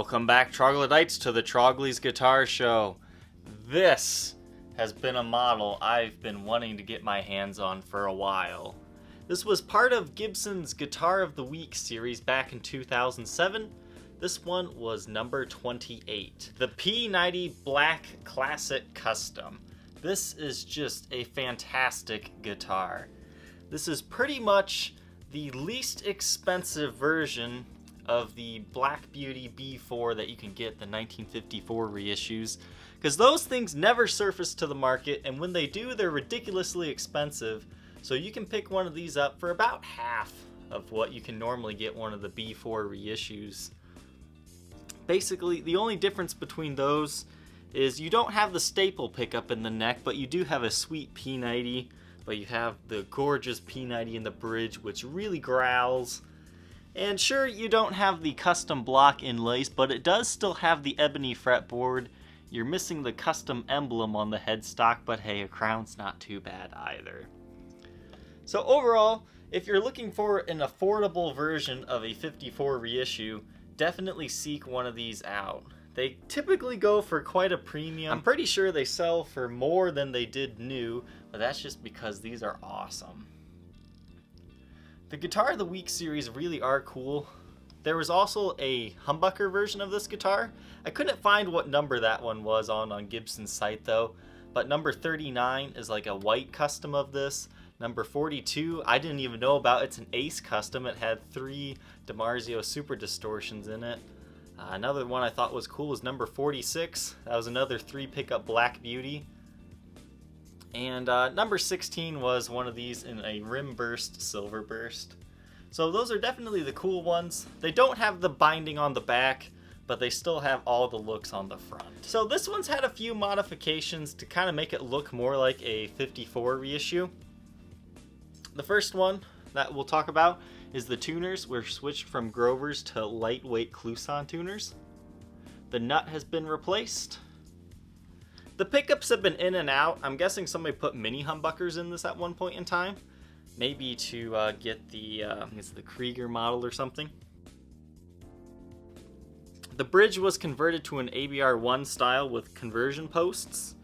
Welcome back, Troglodytes, to the Trogly's Guitar Show. This has been a model I've been wanting to get my hands on for a while. This was part of Gibson's Guitar of the Week series back in 2007. This one was number 28, the P90 Black Classic Custom. This is just a fantastic guitar. This is pretty much the least expensive version of the Black Beauty B4 that you can get, the 1954 reissues, because those things never surface to the market, and when they do, they're ridiculously expensive. So you can pick one of these up for about half of what you can normally get one of the B4 reissues. Basically, the only difference between those is you don't have the staple pickup in the neck, but you do have a sweet P90, but you have the gorgeous P90 in the bridge, which really growls. And sure, you don't have the custom block inlays, but it does still have the ebony fretboard. You're missing the custom emblem on the headstock, but hey, a crown's not too bad either. So overall, if you're looking for an affordable version of a 54 reissue, definitely seek one of these out. They typically go for quite a premium. I'm pretty sure they sell for more than they did new, but that's just because these are awesome. The Guitar of the Week series really are cool. There was also a humbucker version of this guitar. I couldn't find what number that one was on Gibson's site though, but number 39 is like a white custom of this. Number 42, I didn't even know about. It's an Ace custom. It had 3 DiMarzio Super Distortions in it. Another one I thought was cool was number 46. That was another 3 pickup Black Beauty. And number 16 was one of these in a rim burst silver burst. So those are definitely the cool ones. They don't have the binding on the back, but they still have all the looks on the front. So this one's had a few modifications to kind of make it look more like a 54 reissue. The first one that we'll talk about is the tuners. We're switched from Grovers to lightweight Kluson tuners. The nut has been replaced. The pickups have been in and out. I'm guessing somebody put mini humbuckers in this at one point in time. Maybe to get the, it's the Krieger model or something. The bridge was converted to an ABR1 style with conversion posts,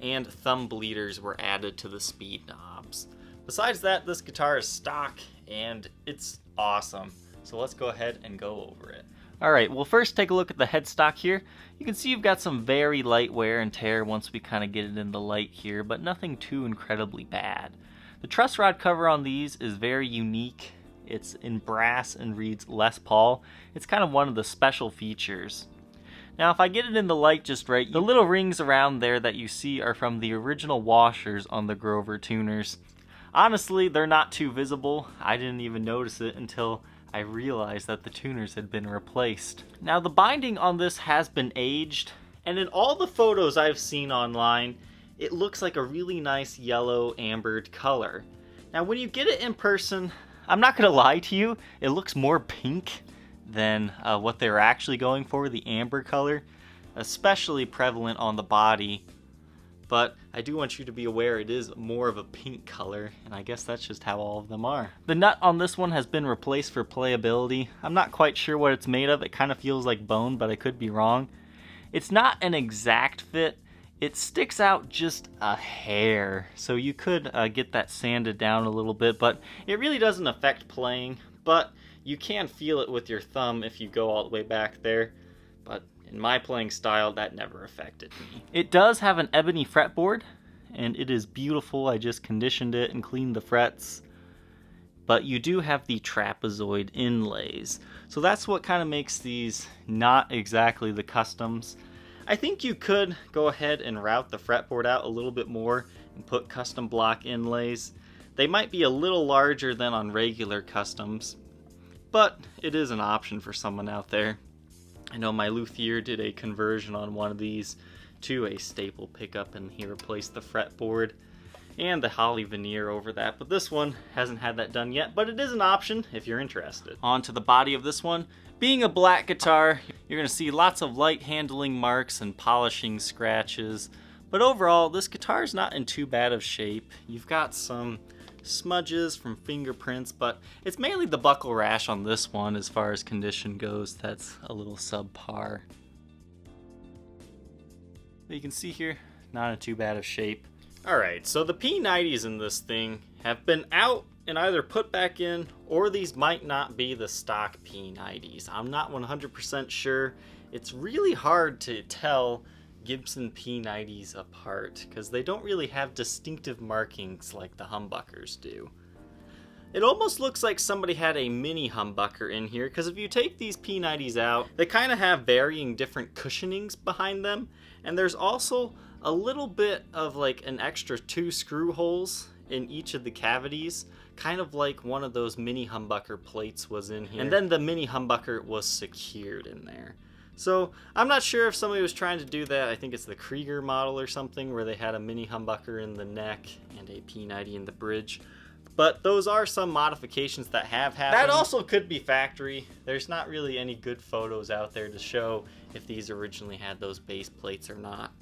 and thumb bleeders were added to the speed knobs. Besides that, this guitar is stock, and it's awesome. So let's go ahead and go over it. Alright, well first take a look at the headstock here. You can see you've got some very light wear and tear once we kind of get it in the light here, but nothing too incredibly bad. The truss rod cover on these is very unique. It's in brass and reads Les Paul. It's kind of one of the special features. Now if I get it in the light just right, the little rings around there that you see are from the original washers on the Grover tuners. Honestly, they're not too visible. I didn't even notice it until I realized that the tuners had been replaced. Now the binding on this has been aged, and in all the photos I've seen online, it looks like a really nice yellow ambered color. Now when you get it in person, I'm not gonna lie to you, it looks more pink than what they were actually going for, the amber color, especially prevalent on the body. But I do want you to be aware it is more of a pink color, and I guess that's just how all of them are. The nut on this one has been replaced for playability. I'm not quite sure what it's made of. It kind of feels like bone, but I could be wrong. It's not an exact fit. It sticks out just a hair, so you could get that sanded down a little bit, but it really doesn't affect playing. But you can feel it with your thumb if you go all the way back there. But in my playing style, that never affected me. It does have an ebony fretboard, and it is beautiful. I just conditioned it and cleaned the frets. But you do have the trapezoid inlays. So that's what kind of makes these not exactly the customs. I think you could go ahead and route the fretboard out a little bit more and put custom block inlays. They might be a little larger than on regular customs, but it is an option for someone out there. I know my luthier did a conversion on one of these to a staple pickup, and he replaced the fretboard and the holly veneer over that, but this one hasn't had that done yet, but it is an option if you're interested. On to the body of this one. Being a black guitar, you're going to see lots of light handling marks and polishing scratches, but overall this guitar is not in too bad of shape. You've got some smudges from fingerprints, but it's mainly the buckle rash on this one as far as condition goes that's a little subpar. But you can see here, not in too bad of shape. Alright, so the P90s in this thing have been out and either put back in, or these might not be the stock P90s. I'm not 100% sure. It's really hard to tell Gibson P90s apart because they don't really have distinctive markings like the humbuckers do. It almost looks like somebody had a mini humbucker in here, because if you take these P90s out, they kind of have varying different cushionings behind them, and there's also a little bit of like an extra 2 screw holes in each of the cavities, kind of like one of those mini humbucker plates was in here, and then the mini humbucker was secured in there. So I'm not sure if somebody was trying to do that. I think it's the Krieger model or something where they had a mini humbucker in the neck and a P90 in the bridge. But those are some modifications that have happened. That also could be factory. There's not really any good photos out there to show if these originally had those base plates or not.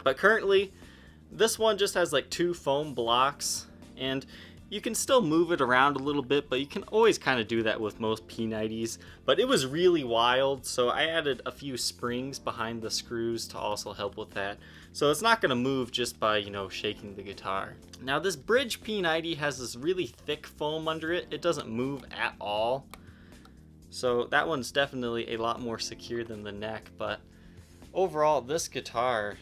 But currently, this one just has like 2 foam blocks, and you can still move it around a little bit, but you can always kind of do that with most P90s. But it was really wild, so I added a few springs behind the screws to also help with that. So it's not going to move just by, you know, shaking the guitar. Now this bridge P90 has this really thick foam under it. It doesn't move at all. So that one's definitely a lot more secure than the neck, but overall this guitar,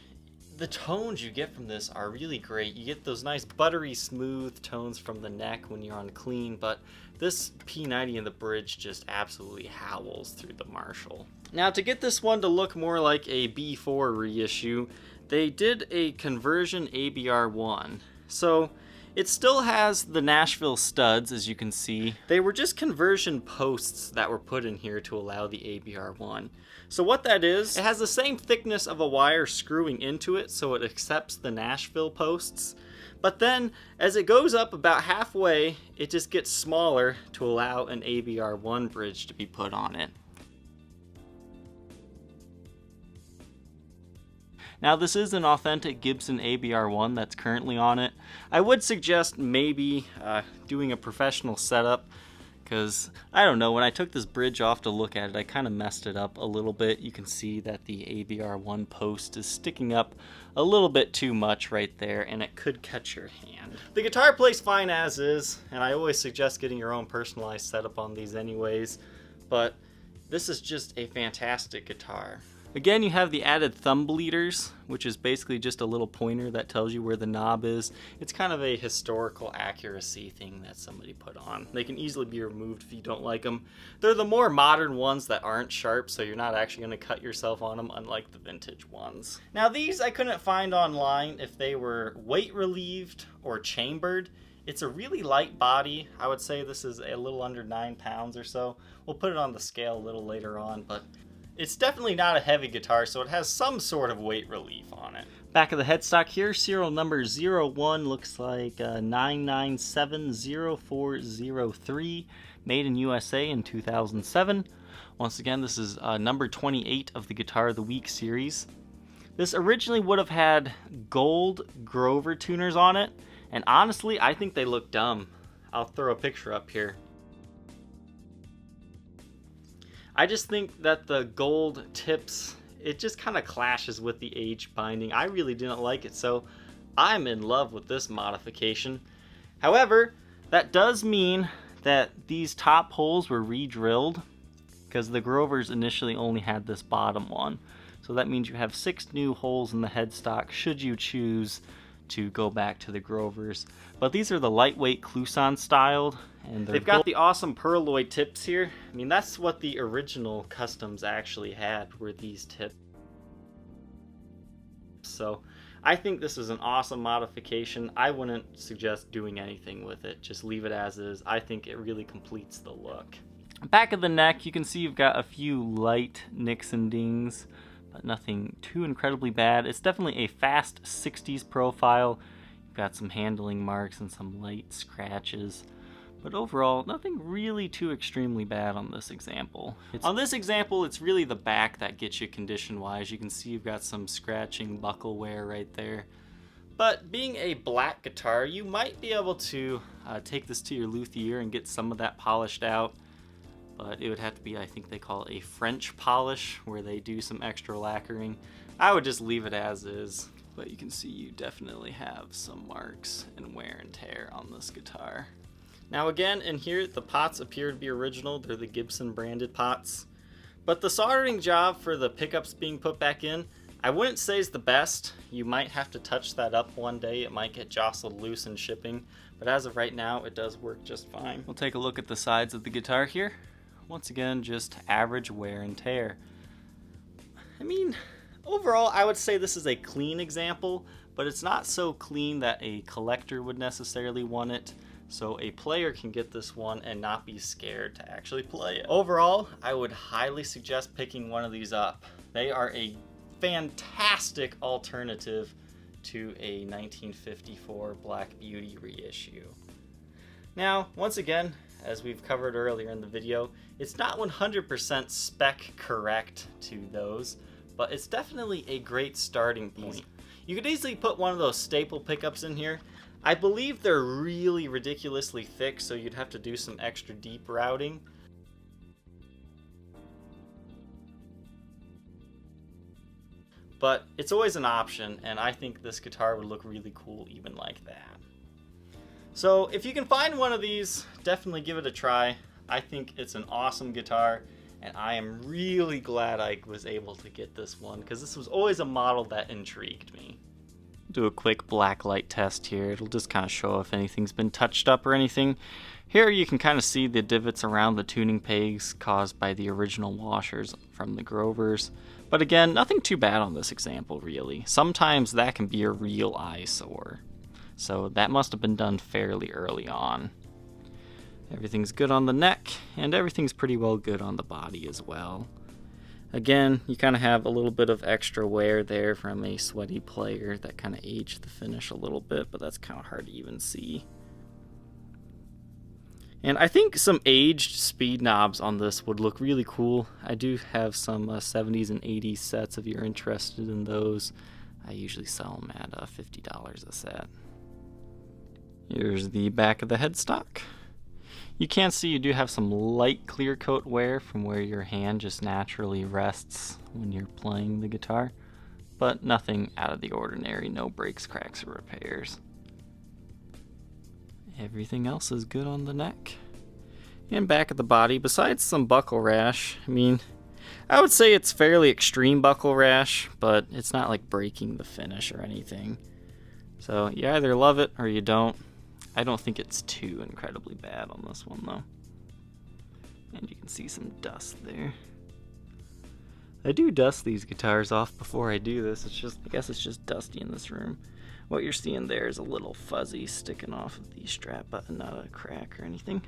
the tones you get from this are really great. You get those nice buttery smooth tones from the neck when you're on clean, but this P90 in the bridge just absolutely howls through the Marshall. Now to get this one to look more like a B4 reissue, they did a conversion ABR1. So it still has the Nashville studs, as you can see. They were just conversion posts that were put in here to allow the ABR1. So what that is, it has the same thickness of a wire screwing into it, so it accepts the Nashville posts. But then, as it goes up about halfway, it just gets smaller to allow an ABR1 bridge to be put on it. Now this is an authentic Gibson ABR1 that's currently on it. I would suggest maybe doing a professional setup, because I don't know, when I took this bridge off to look at it, I kind of messed it up a little bit. You can see that the ABR1 post is sticking up a little bit too much right there, and it could cut your hand. The guitar plays fine as is, and I always suggest getting your own personalized setup on these anyways, but this is just a fantastic guitar. Again, you have the added thumb bleeders, which is basically just a little pointer that tells you where the knob is. It's kind of a historical accuracy thing that somebody put on. They can easily be removed if you don't like them. They're the more modern ones that aren't sharp, so you're not actually going to cut yourself on them, unlike the vintage ones. Now these I couldn't find online if they were weight relieved or chambered. It's a really light body. I would say this is a little under 9 pounds or so. We'll put it on the scale a little later on, but it's definitely not a heavy guitar, so it has some sort of weight relief on it. Back of the headstock here, serial number 01 looks like 9970403, made in USA in 2007. Once again, this is number 28 of the Guitar of the Week series. This originally would have had gold Grover tuners on it, and honestly, I think they look dumb. I'll throw a picture up here. I just think that the gold tips, it just kind of clashes with the age binding. I really didn't like it, so I'm in love with this modification. However, that does mean that these top holes were re-drilled, because the Grovers initially only had this bottom one. So that means you have 6 new holes in the headstock should you choose to go back to the Grovers. But these are the lightweight Clouson styled, and they've got the awesome pearloid tips here. I mean, that's what the original customs actually had, were these tips. So I think this is an awesome modification. I wouldn't suggest doing anything with it. Just leave it as is. I think it really completes the look. Back of the neck, you can see you've got a few light nicks and dings, but nothing too incredibly bad. It's definitely a fast 60s profile. You've got some handling marks and some light scratches. But overall, nothing really too extremely bad on this example. On this example, it's really the back that gets you condition-wise. You can see you've got some scratching buckle wear right there. But being a black guitar, you might be able to take this to your luthier and get some of that polished out. But it would have to be, I think they call it a French polish, where they do some extra lacquering. I would just leave it as is. But you can see you definitely have some marks and wear and tear on this guitar. Now again, in here, the pots appear to be original. They're the Gibson branded pots. But the soldering job for the pickups being put back in, I wouldn't say is the best. You might have to touch that up one day. It might get jostled loose in shipping. But as of right now, it does work just fine. We'll take a look at the sides of the guitar here. Once again, just average wear and tear. I mean, overall, I would say this is a clean example, but it's not so clean that a collector would necessarily want it. So a player can get this one and not be scared to actually play it. Overall, I would highly suggest picking one of these up. They are a fantastic alternative to a 1954 Black Beauty reissue. Now, once again, as we've covered earlier in the video, it's not 100% spec correct to those, but it's definitely a great starting point. You could easily put one of those staple pickups in here. I believe they're really ridiculously thick, so you'd have to do some extra deep routing. But it's always an option, and I think this guitar would look really cool even like that. So if you can find one of these, definitely give it a try. I think it's an awesome guitar, and I am really glad I was able to get this one, because this was always a model that intrigued me. Do a quick blacklight test here. It'll just kind of show if anything's been touched up or anything. Here you can kind of see the divots around the tuning pegs caused by the original washers from the Grovers. But again, nothing too bad on this example, really. Sometimes that can be a real eyesore. So that must have been done fairly early on. Everything's good on the neck, and everything's pretty well good on the body as well. Again, you kind of have a little bit of extra wear there from a sweaty player that kind of aged the finish a little bit, but that's kind of hard to even see. And I think some aged speed knobs on this would look really cool. I do have some 70s and 80s sets if you're interested in those. I usually sell them at $50 a set. Here's the back of the headstock. You can see you do have some light clear coat wear from where your hand just naturally rests when you're playing the guitar, but nothing out of the ordinary, no breaks, cracks, or repairs. Everything else is good on the neck. And back of the body, besides some buckle rash, I mean, I would say it's fairly extreme buckle rash, but it's not like breaking the finish or anything. So you either love it or you don't. I don't think it's too incredibly bad on this one though. And you can see some dust there. I do dust these guitars off before I do this. I guess it's just dusty in this room. What you're seeing there is a little fuzzy sticking off of the strap button, not a crack or anything.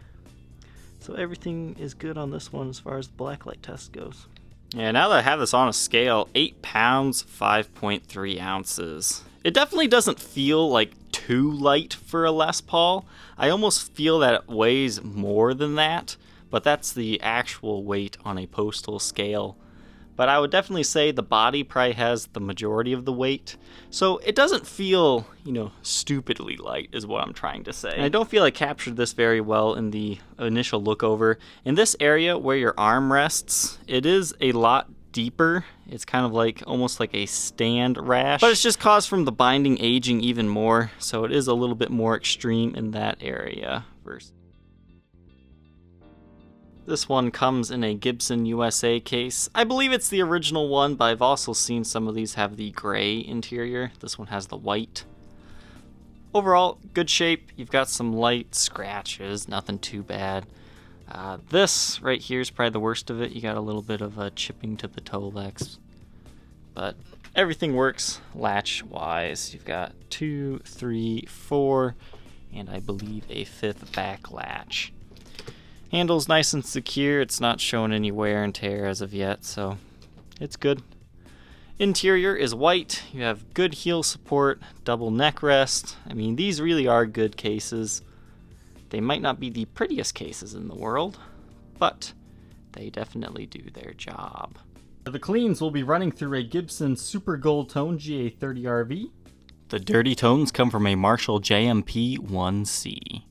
So everything is good on this one as far as the blacklight test goes. Yeah, now that I have this on a scale, 8 pounds, 5.3 ounces. It definitely doesn't feel like too light for a Les Paul. I almost feel that it weighs more than that, but that's the actual weight on a postal scale. But I would definitely say the body probably has the majority of the weight. So it doesn't feel, stupidly light is what I'm trying to say. And I don't feel I captured this very well in the initial look over. In this area where your arm rests, it is a lot deeper. It's kind of like almost like a stand rash, but it's just caused from the binding aging even more, so it is a little bit more extreme in that area. This one comes in a Gibson USA case. I believe it's the original one, but I've also seen some of these have the gray interior. This one has the white. Overall, good shape. You've got some light scratches, nothing too bad. This right here is probably the worst of it. You got a little bit of a chipping to the Tolex, but everything works latch wise. You've got 2, 3, 4, and I believe a 5th back latch. Handle's nice and secure. It's not showing any wear and tear as of yet, so it's good. Interior is white. You have good heel support, double neck rest. I mean, these really are good cases. They might not be the prettiest cases in the world, but they definitely do their job. The cleans will be running through a Gibson Super Gold Tone GA30RV. The dirty tones come from a Marshall JMP 1C.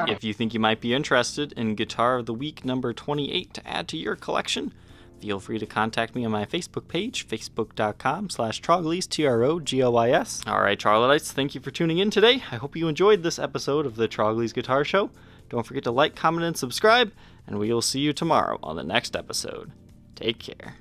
If you think you might be interested in Guitar of the Week number 28 to add to your collection, feel free to contact me on my Facebook page, facebook.com/Troglys, Trogoys. Alright, Troglodytes, thank you for tuning in today. I hope you enjoyed this episode of the Trogly's Guitar Show. Don't forget to like, comment, and subscribe, and we will see you tomorrow on the next episode. Take care.